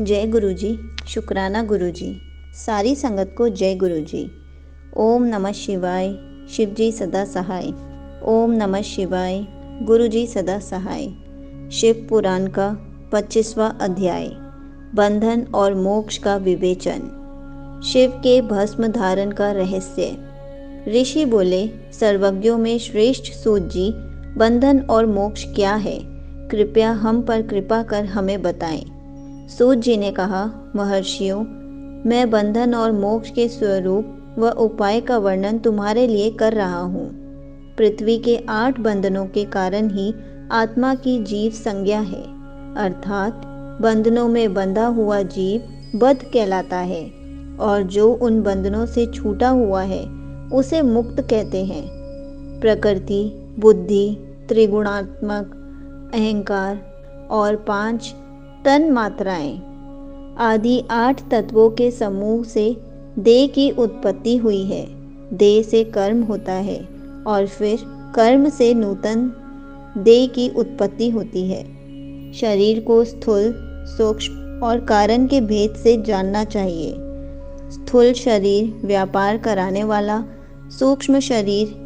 जय गुरु जी। शुक्राना गुरु जी। सारी संगत को जय गुरु जी। ओम नमः शिवाय। शिव जी सदा सहाय। ओम नमः शिवाय। गुरु जी सदा सहाय। शिव पुराण का 25वां अध्याय, बंधन और मोक्ष का विवेचन। शिव के भस्म धारण का रहस्य। ऋषि बोले, सर्वज्ञों में श्रेष्ठ सूत जी, बंधन और मोक्ष क्या है? कृपया हम पर कृपा कर हमें बताएं। सूत जी ने कहा, महर्षियों, मैं बंधन और मोक्ष के स्वरूप व उपाय का वर्णन तुम्हारे लिए कर रहा हूँ। पृथ्वी के 8 बंधनों के कारण ही आत्मा की जीव संज्ञा है, अर्थात बंधनों में बंधा हुआ जीव बद्ध कहलाता है, और जो उन बंधनों से छूटा हुआ है उसे मुक्त कहते हैं। प्रकृति, बुद्धि, त्रिगुणात्मक अहंकार और 5 तन मात्राएं आदि 8 तत्वों के समूह से देह की उत्पत्ति हुई है। देह से कर्म होता है और फिर कर्म से नूतन देह की उत्पत्ति होती है। शरीर को स्थूल, सूक्ष्म और कारण के भेद से जानना चाहिए। स्थूल शरीर व्यापार कराने वाला, सूक्ष्म शरीर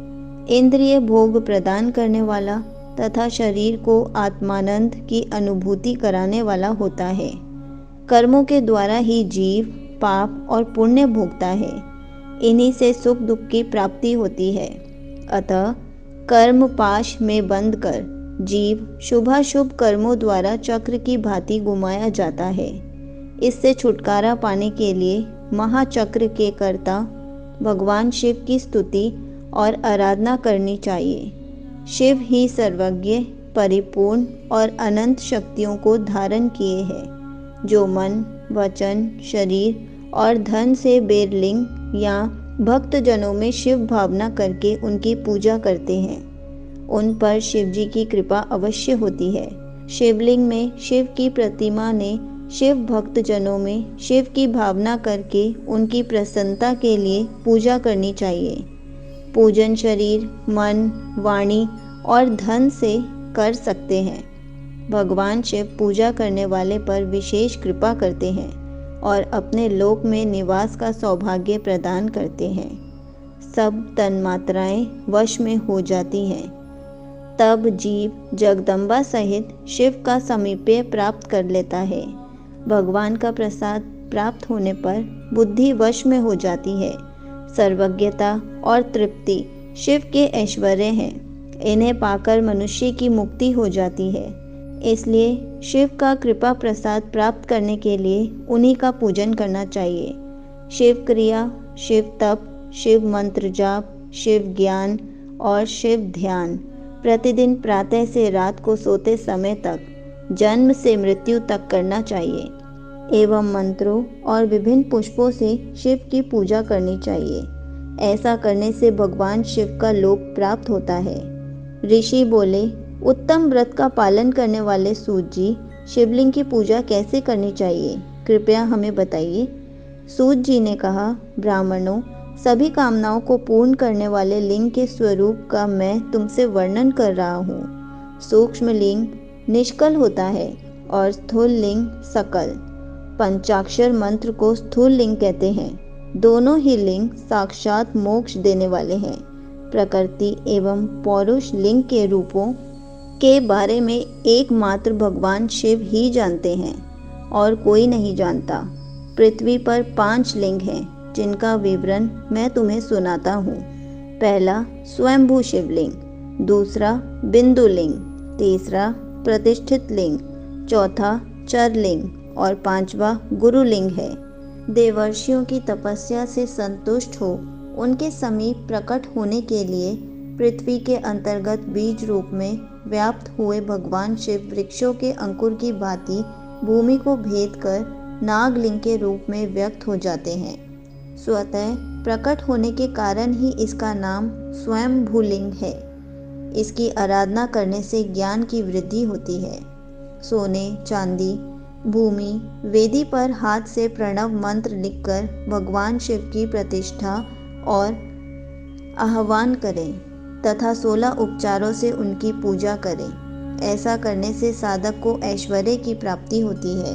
इंद्रिय भोग प्रदान करने वाला तथा शरीर को आत्मानंद की अनुभूति कराने वाला होता है। कर्मों के द्वारा ही जीव पाप और पुण्य भोगता है। इन्हीं से सुख दुख की प्राप्ति होती है। अतः कर्म पाश में बंध कर जीव शुभाशुभ कर्मों द्वारा चक्र की भांति घुमाया जाता है। इससे छुटकारा पाने के लिए महाचक्र के कर्ता भगवान शिव की स्तुति और आराधना करनी चाहिए। शिव ही सर्वज्ञ, परिपूर्ण और अनंत शक्तियों को धारण किए हैं, जो मन, वचन, शरीर और धन से बेरलिंग या भक्त जनों में शिव भावना करके उनकी पूजा करते हैं। उन पर शिव जी की कृपा अवश्य होती है। शिवलिंग में शिव की प्रतिमा ने शिव भक्त जनों में शिव की भावना करके उनकी प्रसन्नता के लिए पूजा करनी चाहिए। पूजन शरीर, मन, वाणी और धन से कर सकते हैं। भगवान शिव पूजा करने वाले पर विशेष कृपा करते हैं और अपने लोक में निवास का सौभाग्य प्रदान करते हैं। सब तन्मात्राएं वश में हो जाती हैं। तब जीव जगदम्बा सहित शिव का समीप्य प्राप्त कर लेता है। भगवान का प्रसाद प्राप्त होने पर बुद्धि वश में हो जाती है। सर्वज्ञता और तृप्ति शिव के ऐश्वर्य हैं। इन्हें पाकर मनुष्य की मुक्ति हो जाती है। इसलिए शिव का कृपा प्रसाद प्राप्त करने के लिए उन्हीं का पूजन करना चाहिए। शिव क्रिया, शिव तप, शिव मंत्र जाप, शिव ज्ञान और शिव ध्यान प्रतिदिन प्रातः से रात को सोते समय तक, जन्म से मृत्यु तक करना चाहिए। एवं मंत्रों और विभिन्न पुष्पों से शिव की पूजा करनी चाहिए। ऐसा करने से भगवान शिव का लोक प्राप्त होता है। ऋषि बोले, उत्तम व्रत का पालन करने वाले सूत जी, शिवलिंग की पूजा कैसे करनी चाहिए? कृपया हमें बताइए। सूत जी ने कहा, ब्राह्मणों, सभी कामनाओं को पूर्ण करने वाले लिंग के स्वरूप का मैं तुमसे वर्णन कर रहा हूँ। सूक्ष्म लिंग निष्कल होता है और स्थूल लिंग सकल। पंचाक्षर मंत्र को स्थूल लिंग कहते हैं। दोनों ही लिंग साक्षात मोक्ष देने वाले हैं। प्रकृति एवं पौरुष लिंग के रूपों के बारे में एकमात्र भगवान शिव ही जानते हैं और कोई नहीं जानता। पृथ्वी पर 5 लिंग हैं, जिनका विवरण मैं तुम्हें सुनाता हूँ। पहला स्वयंभू शिवलिंग, दूसरा बिंदु लिंग, तीसरा प्रतिष्ठित लिंग, चौथा चरलिंग और 5वां गुरुलिंग है। देवर्षियों की तपस्या से संतुष्ट हो उनके समीप प्रकट होने के लिए पृथ्वी के अंतर्गत बीज रूप में व्याप्त हुए भगवान शिव वृक्षों के अंकुर की भांति भूमि को भेद कर नागलिंग के रूप में व्यक्त हो जाते हैं। स्वतः प्रकट होने के कारण ही इसका नाम स्वयं भूलिंग है। इसकी आराधना करने से ज्ञान की वृद्धि होती है। सोने, चांदी, भूमि, वेदी पर हाथ से प्रणव मंत्र लिखकर भगवान शिव की प्रतिष्ठा और आह्वान करें तथा 16 उपचारों से उनकी पूजा करें। ऐसा करने से साधक को ऐश्वर्य की प्राप्ति होती है।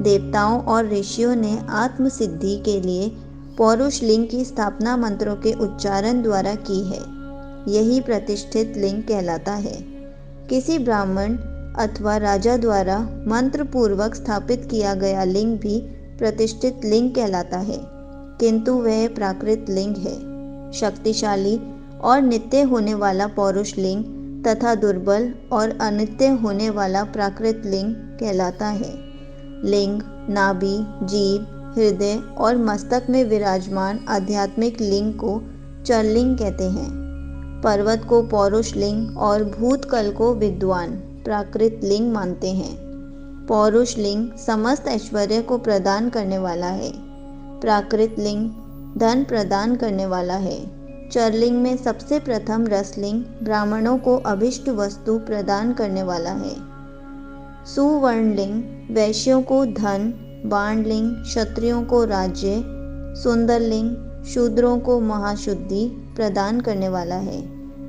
देवताओं और ऋषियों ने आत्म सिद्धि के लिए पौरुष लिंग की स्थापना मंत्रों के उच्चारण द्वारा की है। यही प्रतिष्ठित लिंग कहलाता है। किसी ब्राह्मण अथवा राजा द्वारा मंत्र पूर्वक स्थापित किया गया लिंग भी प्रतिष्ठित लिंग कहलाता है, किंतु वह प्राकृत लिंग है। शक्तिशाली और नित्य होने वाला पौरुष लिंग तथा दुर्बल और अनित्य होने वाला प्राकृत लिंग कहलाता है। लिंग, नाभि, जीभ, हृदय और मस्तक में विराजमान आध्यात्मिक लिंग को चरलिंग कहते हैं। पर्वत को पौरुष लिंग और भूतकल को विद्वान प्राकृत लिंग मानते हैं। पौरुष लिंग समस्त ऐश्वर्य को प्रदान करने वाला है। प्राकृत लिंग धन प्रदान करने वाला है। चरलिंग में सबसे प्रथम रसलिंग ब्राह्मणों को अभिष्ट वस्तु प्रदान करने वाला है। सुवर्णलिंग वैश्यों को धन, बाणलिंग क्षत्रियों को राज्य, सुंदरलिंग शूद्रों को महाशुद्धि प्रदान करने वाला है।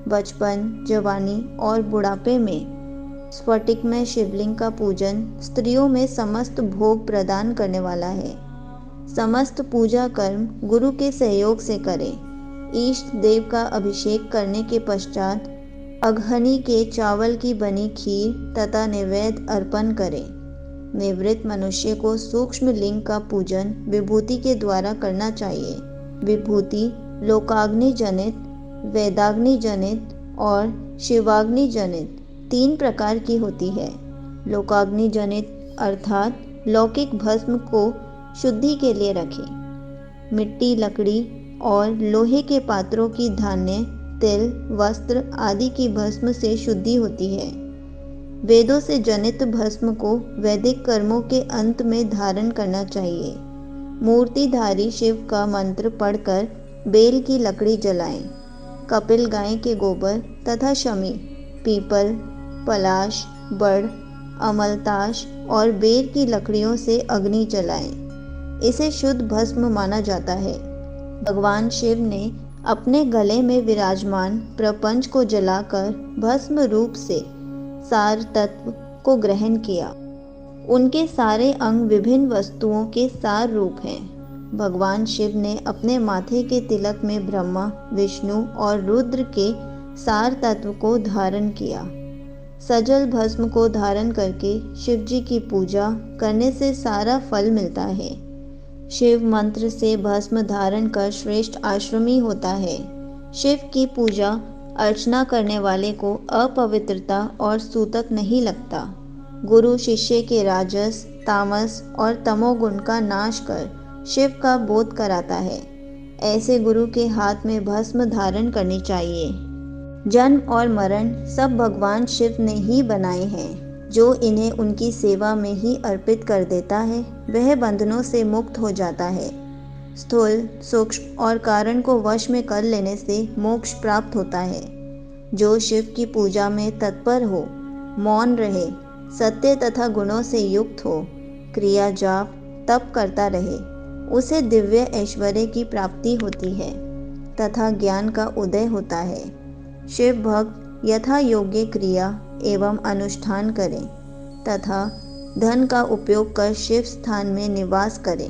बचपन, जवानी और बुढ़ापे में स्फटिक में शिवलिंग का पूजन स्त्रियों में समस्त भोग प्रदान करने वाला है। समस्त पूजा कर्म गुरु के सहयोग से करें। इष्ट देव का अभिषेक करने के पश्चात अघहनी के चावल की बनी खीर तथा नैवेद्य अर्पण करें। निवृत्त मनुष्य को सूक्ष्म लिंग का पूजन विभूति के द्वारा करना चाहिए। विभूति लोकाग्नि जनित, वेदाग्नि जनित और शिवाग्नि जनित 3 प्रकार की होती है। लोकाग्नि जनित अर्थात लौकिक भस्म को शुद्धि के लिए रखें। मिट्टी, लकड़ी और लोहे के पात्रों की धान्य, तिल, वस्त्र आदि की भस्म से शुद्धि होती है। वेदों से जनित भस्म को वैदिक कर्मों के अंत में धारण करना चाहिए। मूर्तिधारी शिव का मंत्र पढ़कर बेल की लकड़ी जलाएं। कपिल गाय के गोबर तथा शमी, पीपल, पलाश, बड़, अमलताश और बेर की लकड़ियों से अग्नि जलाएं। इसे शुद्ध भस्म माना जाता है। भगवान शिव ने अपने गले में विराजमान प्रपंच को जलाकर भस्म रूप से सार तत्व को ग्रहण किया। उनके सारे अंग विभिन्न वस्तुओं के सार रूप हैं। भगवान शिव ने अपने माथे के तिलक में ब्रह्मा, विष्णु और रुद्र के सार तत्व को धारण किया। सजल भस्म को धारण करके शिव जी की पूजा करने से सारा फल मिलता है। शिव मंत्र से भस्म धारण कर श्रेष्ठ आश्रमी होता है। शिव की पूजा अर्चना करने वाले को अपवित्रता और सूतक नहीं लगता। गुरु शिष्य के राजस, तामस और तमोगुण का नाश कर शिव का बोध कराता है। ऐसे गुरु के हाथ में भस्म धारण करनी चाहिए। जन्म और मरण सब भगवान शिव ने ही बनाए हैं। जो इन्हें उनकी सेवा में ही अर्पित कर देता है वह बंधनों से मुक्त हो जाता है। स्थूल, सूक्ष्म और कारण को वश में कर लेने से मोक्ष प्राप्त होता है। जो शिव की पूजा में तत्पर हो, मौन रहे, सत्य तथा गुणों से युक्त हो, क्रिया जाप तप करता रहे, उसे दिव्य ऐश्वर्य की प्राप्ति होती है तथा ज्ञान का उदय होता है। शिव भक्त यथा योग्य क्रिया एवं अनुष्ठान करें तथा धन का उपयोग कर शिव स्थान में निवास करें।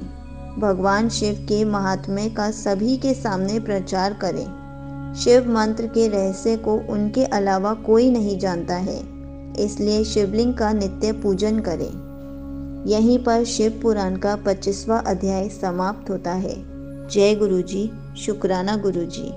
भगवान शिव के महात्म्य का सभी के सामने प्रचार करें। शिव मंत्र के रहस्य को उनके अलावा कोई नहीं जानता है, इसलिए शिवलिंग का नित्य पूजन करें। यहीं पर शिव पुराण का 25वां अध्याय समाप्त होता है। जय गुरु जी, शुक्राना गुरु जी।